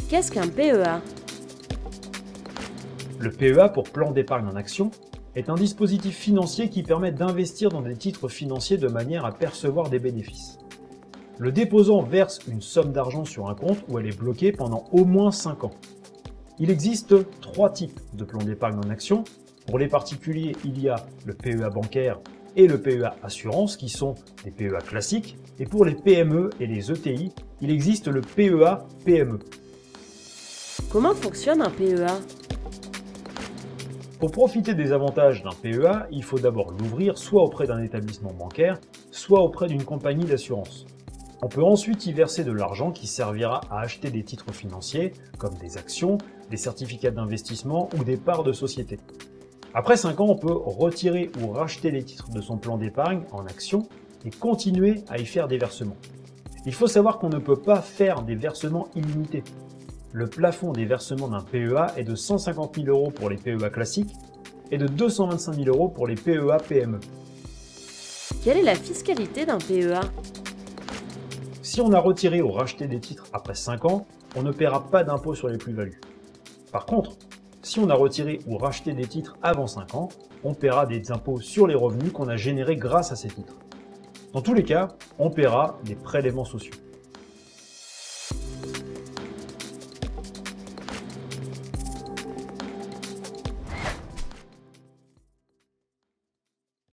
Qu'est-ce qu'un PEA? Le PEA, pour plan d'épargne en action, est un dispositif financier qui permet d'investir dans des titres financiers de manière à percevoir des bénéfices. Le déposant verse une somme d'argent sur un compte où elle est bloquée pendant au moins 5 ans. Il existe 3 types de plans d'épargne en action. Pour les particuliers, il y a le PEA bancaire et le PEA assurance qui sont des PEA classiques. Et pour les PME et les ETI, il existe le PEA PME. Comment fonctionne un PEA? Pour profiter des avantages d'un PEA, il faut d'abord l'ouvrir soit auprès d'un établissement bancaire, soit auprès d'une compagnie d'assurance. On peut ensuite y verser de l'argent qui servira à acheter des titres financiers, comme des actions, des certificats d'investissement ou des parts de société. Après 5 ans, on peut retirer ou racheter les titres de son plan d'épargne en actions et continuer à y faire des versements. Il faut savoir qu'on ne peut pas faire des versements illimités. Le plafond des versements d'un PEA est de 150 000 € pour les PEA classiques et de 225 000 € pour les PEA PME. Quelle est la fiscalité d'un PEA? Si on a retiré ou racheté des titres après 5 ans, on ne paiera pas d'impôt sur les plus-values. Par contre, si on a retiré ou racheté des titres avant 5 ans, on paiera des impôts sur les revenus qu'on a générés grâce à ces titres. Dans tous les cas, on paiera des prélèvements sociaux.